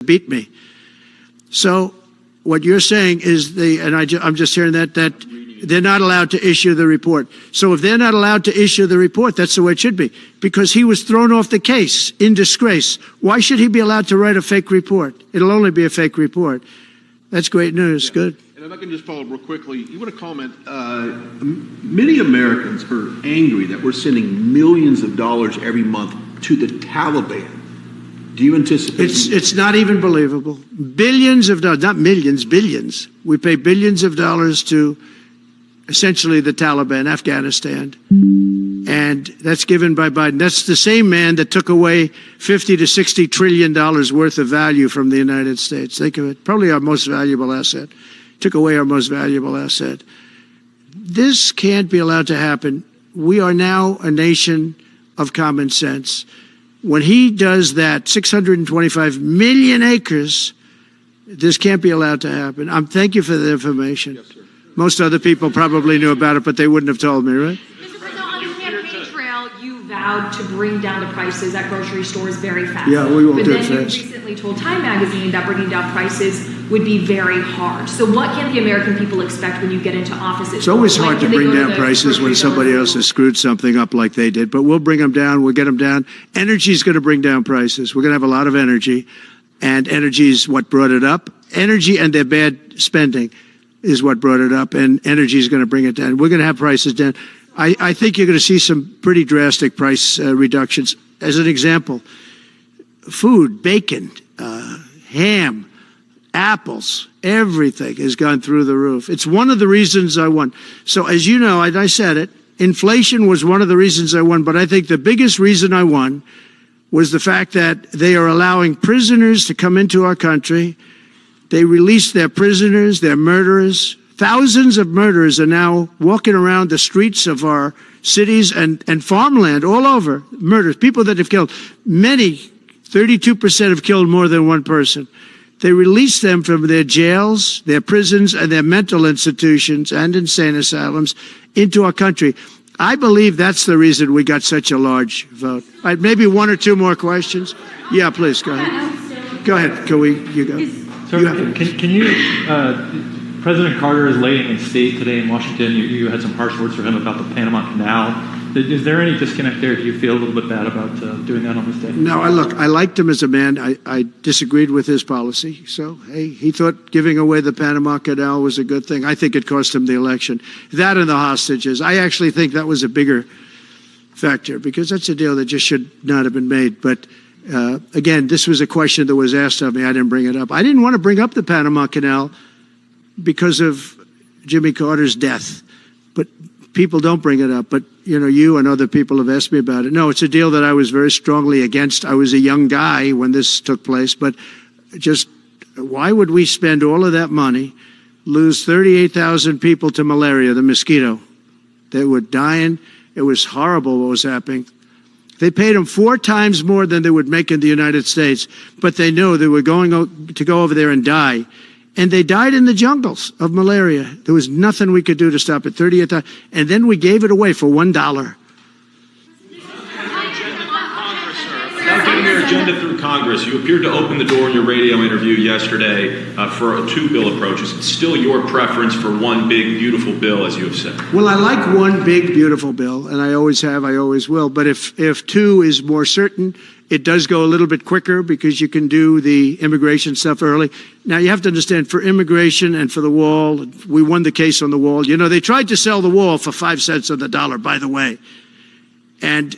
beat me. So what you're saying is I'm just hearing that they're not allowed to issue the report. So if they're not allowed to issue the report, that's the way it should be. Because he was thrown off the case in disgrace. Why should he be allowed to write a fake report? It'll only be a fake report. That's great news. Yeah. Good. And if I can just follow up real quickly, you want to comment, many Americans are angry that we're sending millions of dollars every month to the Taliban. Do you anticipate? It's not even believable. Billions of dollars, not millions, billions. We pay billions of dollars to essentially the Taliban, Afghanistan. And that's given by Biden. That's the same man that took away $50 to $60 trillion worth of value from the United States. Think of it. Probably our most valuable asset. Took away our most valuable asset. This can't be allowed to happen. We are now a nation of common sense. When he does that, 625 million acres, this can't be allowed to happen. Thank you for the information. Yes, sir. Most other people probably knew about it, but they wouldn't have told me, right? Mr. President, on the campaign trail, you vowed to bring down the prices at grocery stores very fast. Yeah, we will do it fast. But then you recently told Time Magazine that bringing down prices would be very hard. So what can the American people expect when you get into office? It's always hard to bring down prices when somebody else has screwed something up like they did, but we'll bring them down. We'll get them down. Energy is going to bring down prices. We're going to have a lot of energy, and energy is what brought it up. Energy and their bad spending is what brought it up, and energy is going to bring it down. We're going to have prices down. I think you're going to see some pretty drastic price reductions. As an example, food, bacon, ham, apples, everything has gone through the roof. It's one of the reasons I won. So as you know, I said it, inflation was one of the reasons I won, but I think the biggest reason I won was the fact that they are allowing prisoners to come into our country. They released their prisoners, their murderers. Thousands of murderers are now walking around the streets of our cities and farmland all over. Murders, people that have killed. Many, 32% have killed more than one person. They released them from their jails, their prisons, and their mental institutions and insane asylums into our country. I believe that's the reason we got such a large vote. All right, maybe one or two more questions. Yeah, please, go ahead. Go ahead, you go. So can you, President Carter is laying in state today in Washington. You had some harsh words for him about the Panama Canal. Is there any disconnect there? Do you feel a little bit bad about doing that on this day? No, I liked him as a man. I disagreed with his policy. So, hey, he thought giving away the Panama Canal was a good thing. I think it cost him the election. That and the hostages. I actually think that was a bigger factor because that's a deal that just should not have been made. But again, this was a question that was asked of me. I didn't bring it up. I didn't want to bring up the Panama Canal because of Jimmy Carter's death. But people don't bring it up. But, you know, you and other people have asked me about it. No, it's a deal that I was very strongly against. I was a young guy when this took place. But just why would we spend all of that money, lose 38,000 people to malaria, the mosquito? They were dying. It was horrible what was happening. They paid them 4 times more than they would make in the United States, but they knew they were going to go over there and die. And they died in the jungles of malaria. There was nothing we could do to stop it. 38,000, and then we gave it away for $1. Now getting your agenda through Congress, you appeared to open the door in your radio interview yesterday for a 2-bill approach. Is it still your preference for one big, beautiful bill, as you have said? Well, I like one big, beautiful bill, and I always have, I always will. But if 2 is more certain, it does go a little bit quicker because you can do the immigration stuff early. Now, you have to understand, for immigration and for the wall, we won the case on the wall. You know, they tried to sell the wall for 5 cents on the dollar, by the way. And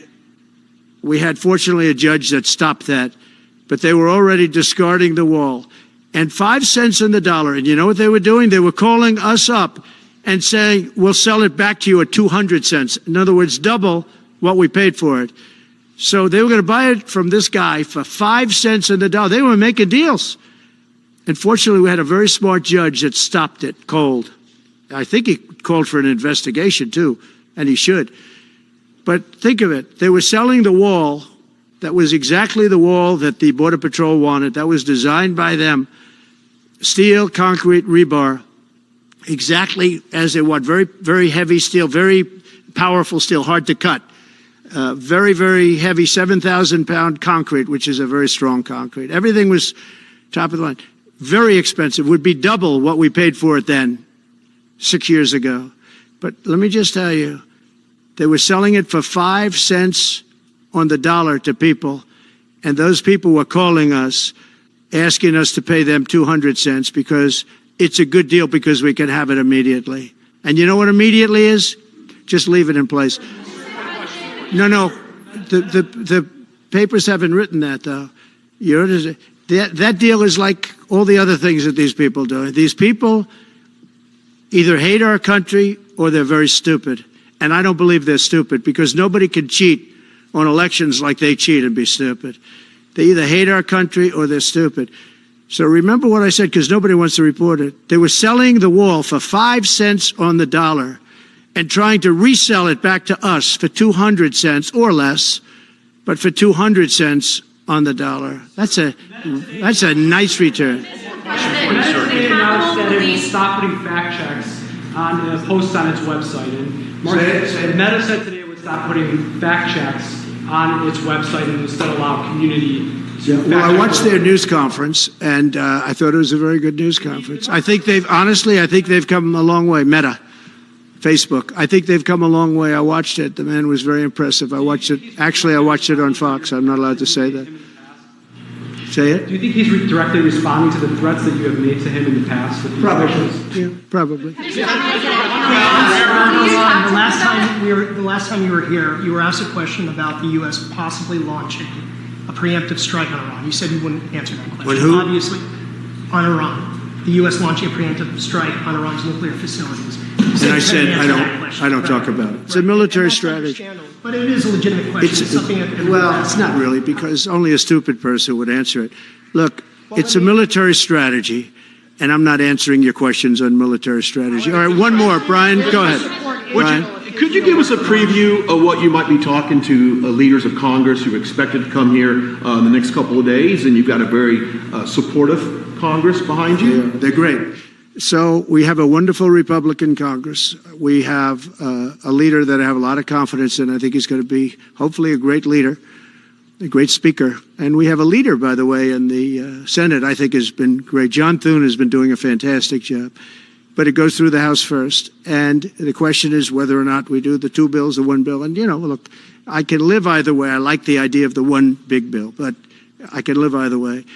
we had, fortunately, a judge that stopped that. But they were already discarding the wall. And 5 cents on the dollar. And you know what they were doing? They were calling us up and saying, we'll sell it back to you at 200 cents. In other words, double what we paid for it. So they were going to buy it from this guy for 5 cents on the dollar. They were making deals. And fortunately, we had a very smart judge that stopped it cold. I think he called for an investigation, too, and he should. But think of it. They were selling the wall that was exactly the wall that the Border Patrol wanted. That was designed by them. Steel, concrete, rebar, exactly as they want. Very, very heavy steel, very powerful steel, hard to cut. Very, very heavy 7,000-pound concrete, which is a very strong concrete. Everything was top of the line. Very expensive, would be double what we paid for it then, 6 years ago. But let me just tell you, they were selling it for 5 cents on the dollar to people, and those people were calling us, asking us to pay them 200 cents because it's a good deal because we can have it immediately. And you know what immediately is? Just leave it in place. No, the papers haven't written that, though. That deal is like all the other things that these people do. These people either hate our country or they're very stupid. And I don't believe they're stupid because nobody can cheat on elections like they cheat and be stupid. They either hate our country or they're stupid. So remember what I said, because nobody wants to report it. They were selling the wall for 5 cents on the dollar and trying to resell it back to us for 200 cents or less, but for 200 cents on the dollar. That's a nice return. Meta announced that it will stop putting fact checks on posts on its website. And Meta said today it would stop putting fact checks on its website and instead allow community. Well, I watched their news conference, and I thought it was a very good news conference. I think they've come a long way. Meta, Facebook. I think they've come a long way. I watched it. The man was very impressive. I watched it. Actually, I watched it on Fox. I'm not allowed to say that. Say it? Do you think he's directly responding to the threats that you have made to him in the past? Probably. Yeah, probably. The last time you were here, you were asked a question about the U.S. possibly launching a preemptive strike on Iran. You said you wouldn't answer that question. On who? Obviously, on Iran. The U.S. launching a preemptive strike on Iran's nuclear facilities. And I said, I don't talk about it. It's a military strategy. But it is a legitimate question. It's something that it's not really, because only a stupid person would answer it. Look, it's a military strategy, and I'm not answering your questions on military strategy. All right, one more. Brian, go ahead. Brian. Could you give us a preview of what you might be talking to leaders of Congress who are expected to come here in the next couple of days? And you've got a very supportive Congress behind you. Yeah, they're great. So we have a wonderful Republican Congress. We have a leader that I have a lot of confidence in. I think he's going to be hopefully a great leader, a great speaker. And we have a leader, by the way, in the Senate I think has been great. John Thune has been doing a fantastic job. But it goes through the House first. And the question is whether or not we do the two bills or one bill. And, look, I can live either way. I like the idea of the one big bill, but I can live either way.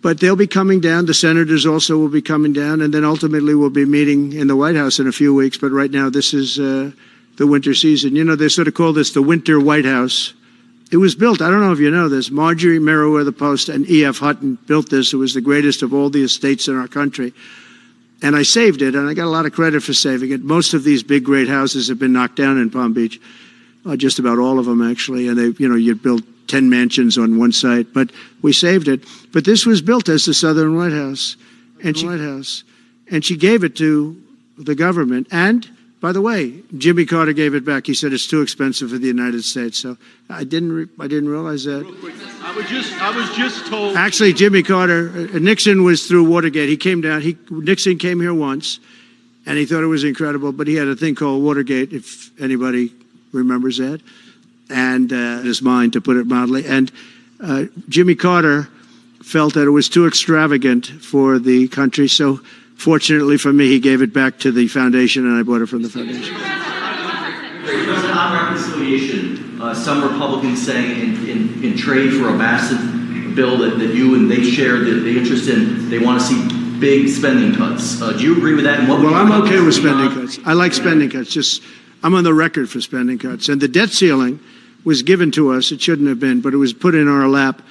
But they'll be coming down. The senators also will be coming down. And then ultimately we'll be meeting in the White House in a few weeks. But right now this is the winter season. They sort of call this the winter White House. It was built, I don't know if you know this, Marjorie Meriwether Post and E.F. Hutton built this. It was the greatest of all the estates in our country. And I saved it, and I got a lot of credit for saving it. Most of these big, great houses have been knocked down in Palm Beach, just about all of them, actually. And you'd build 10 mansions on one site, but we saved it. But this was built as the Southern White House, and she gave it to the government. And by the way, Jimmy Carter gave it back. He said it's too expensive for the United States. So I didn't realize that. Real quick, I was just told. Actually, Jimmy Carter, Nixon was through Watergate. He came down. Nixon came here once, and he thought it was incredible. But he had a thing called Watergate, if anybody remembers that, and his mind, to put it mildly. And Jimmy Carter felt that it was too extravagant for the country. So fortunately for me, he gave it back to the foundation, and I bought it from the foundation. On reconciliation, some Republicans saying in trade for a massive bill that you and they share the interest in, they want to see big spending cuts. Do you agree with that? And Well, I'm okay with spending cuts. I like spending cuts. Just I'm on the record for spending cuts. And the debt ceiling was given to us. It shouldn't have been, but it was put in our lap.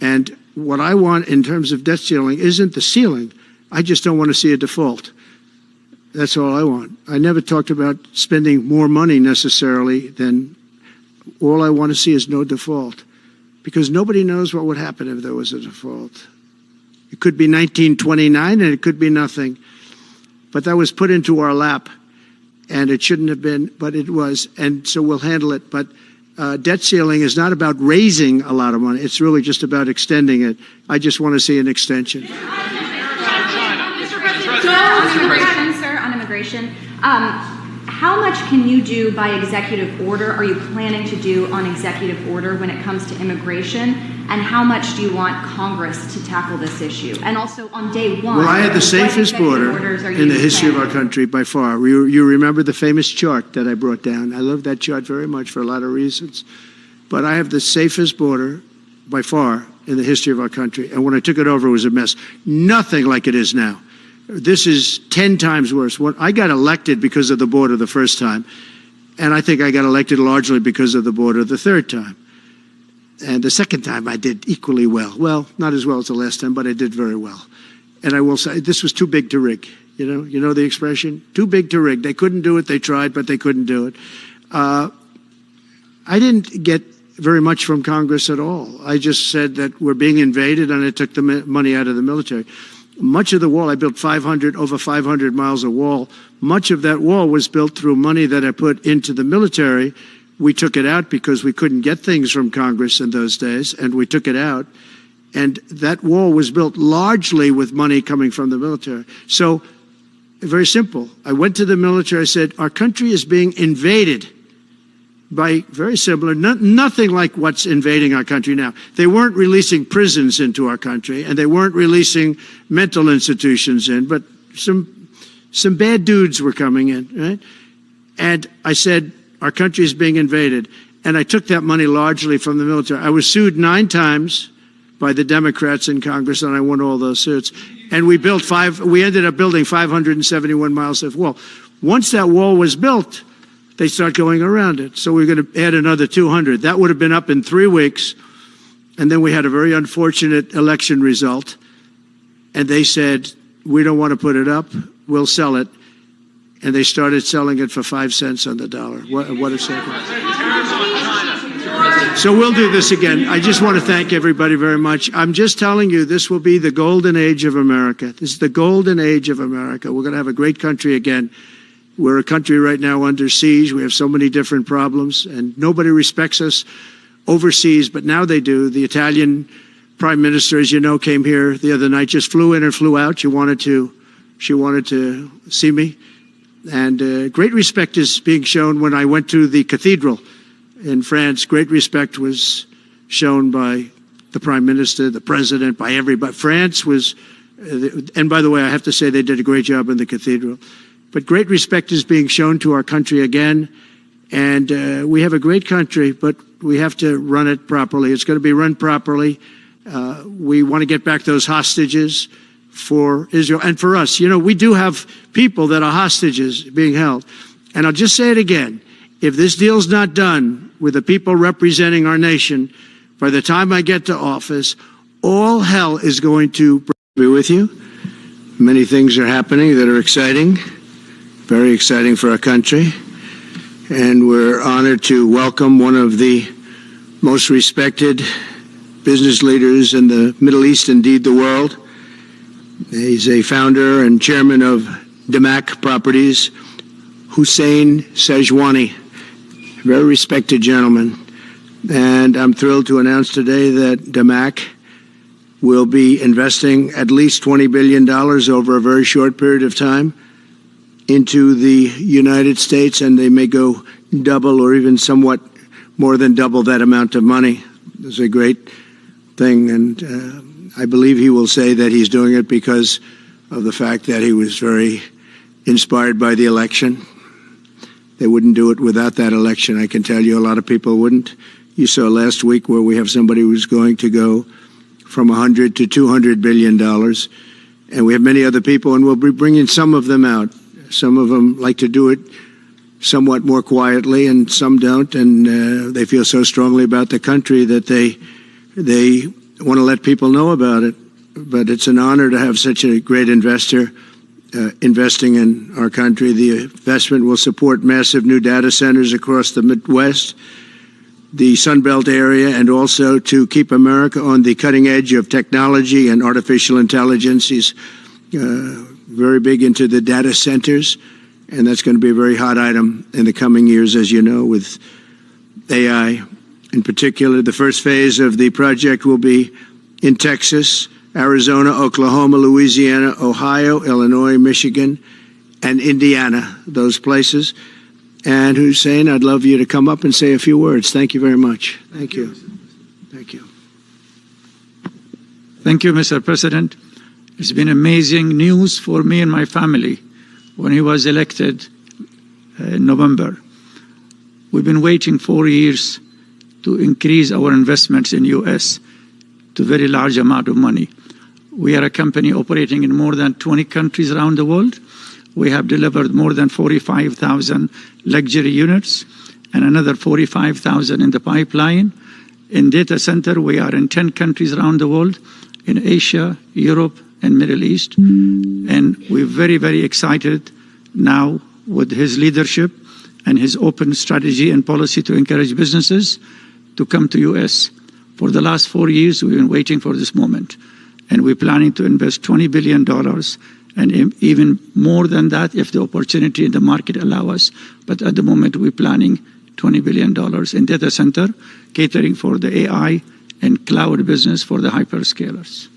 And what I want in terms of debt ceiling isn't the ceiling. I just don't want to see a default. That's all I want. I never talked about spending more money necessarily than all I want to see is no default, because nobody knows what would happen if there was a default. It could be 1929 and it could be nothing, but that was put into our lap and it shouldn't have been, but it was. And so we'll handle it. But debt ceiling is not about raising a lot of money. It's really just about extending it. I just want to see an extension. On immigration, how much can you do by executive order? Are you planning to do on executive order when it comes to immigration? And how much do you want Congress to tackle this issue? And also on day one, Well, I had the safest what executive border orders are in the you history of our planning? country by far. You remember the famous chart that I brought down. I love that chart very much for a lot of reasons. But I have the safest border by far in the history of our country. And when I took it over, it was a mess. Nothing like it is now. This is 10 times worse. I got elected because of the border the first time. And I think I got elected largely because of the border the third time. And the second time I did equally well. Well, not as well as the last time, but I did very well. And I will say, this was too big to rig. You know the expression? Too big to rig. They couldn't do it. They tried, but they couldn't do it. I didn't get very much from Congress at all. I just said that we're being invaded, and I took the money out of the military. Much of the wall, I built over 500 miles of wall. Much of that wall was built through money that I put into the military. We took it out because we couldn't get things from Congress in those days, and we took it out. And that wall was built largely with money coming from the military. So, very simple. I went to the military, I said, our country is being invaded by very similar, nothing like what's invading our country now. They weren't releasing prisons into our country, and they weren't releasing mental institutions in, but some bad dudes were coming in, right? And I said, our country is being invaded. And I took that money largely from the military. I was sued 9 times by the Democrats in Congress, and I won all those suits. And we ended up building 571 miles of wall. Once that wall was built, they start going around it. So we're going to add another 200. That would have been up in 3 weeks. And then we had a very unfortunate election result. And they said, we don't want to put it up. We'll sell it. And they started selling it for 5 cents on the dollar. What a second. So we'll do this again. I just want to thank everybody very much. I'm just telling you, this will be the golden age of America. This is the golden age of America. We're going to have a great country again. We're a country right now under siege. We have so many different problems, and nobody respects us overseas, but now they do. The Italian prime minister, as you know, came here the other night, just flew in and flew out. She wanted to see me. And great respect is being shown. When I went to the cathedral in France, great respect was shown by the prime minister, the president, by everybody. France was, and by the way, I have to say they did a great job in the cathedral. But great respect is being shown to our country again. And we have a great country, but we have to run it properly. It's going to be run properly. We want to get back those hostages for Israel and for us. You know, we do have people that are hostages being held. And I'll just say it again. If this deal's not done with the people representing our nation, by the time I get to office, all hell is going to be with you. Many things are happening that are exciting, very exciting for our country. And we're honored to welcome one of the most respected business leaders in the Middle East, indeed the world. He's a founder and chairman of Damac Properties, Hussein Sajwani, very respected gentleman. And I'm thrilled to announce today that Damac will be investing at least $20 billion over a very short period of time into the United States, and they may go double or even somewhat more than double that amount of money. It's a great thing, and I believe he will say that he's doing it because of the fact that he was very inspired by the election. They wouldn't do it without that election, I can tell you. A lot of people wouldn't. You saw last week where we have somebody who's going to go from $100 to $200 billion, and we have many other people, and we'll be bringing some of them out. Some of them like to do it somewhat more quietly, and some don't, and they feel so strongly about the country that they want to let people know about it. But it's an honor to have such a great investor investing in our country. The investment will support massive new data centers across the Midwest, the Sun Belt area, and also to keep America on the cutting edge of technology and artificial intelligence. He's very big into the data centers, and that's going to be a very hot item in the coming years, as you know, with AI. In particular, the first phase of the project will be in Texas, Arizona, Oklahoma, Louisiana, Ohio, Illinois, Michigan, and Indiana, those places. And Hussein, I'd love you to come up and say a few words. Thank you very much. Thank you. Thank you. Thank you, Mr. President. It's been amazing news for me and my family when he was elected in November. We've been waiting 4 years to increase our investments in U.S. to a very large amount of money. We are a company operating in more than 20 countries around the world. We have delivered more than 45,000 luxury units and another 45,000 in the pipeline. In data center, we are in 10 countries around the world, in Asia, Europe, and Middle East. And we're very, very excited now with his leadership and his open strategy and policy to encourage businesses to come to U.S. For the last 4 years, we've been waiting for this moment. And we're planning to invest $20 billion and even more than that if the opportunity in the market allow us. But at the moment, we're planning $20 billion in data center, catering for the AI and cloud business for the hyperscalers.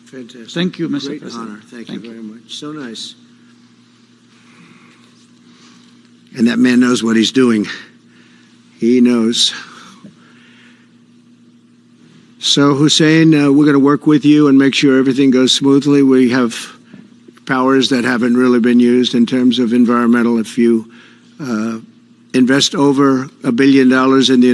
Fantastic. Thank you, Mr. Great President. honor. Thank you very much. So nice. And that man knows what he's doing. He knows. So, Hussein, we're going to work with you and make sure everything goes smoothly. We have powers that haven't really been used in terms of environmental. If you invest over $1 billion in the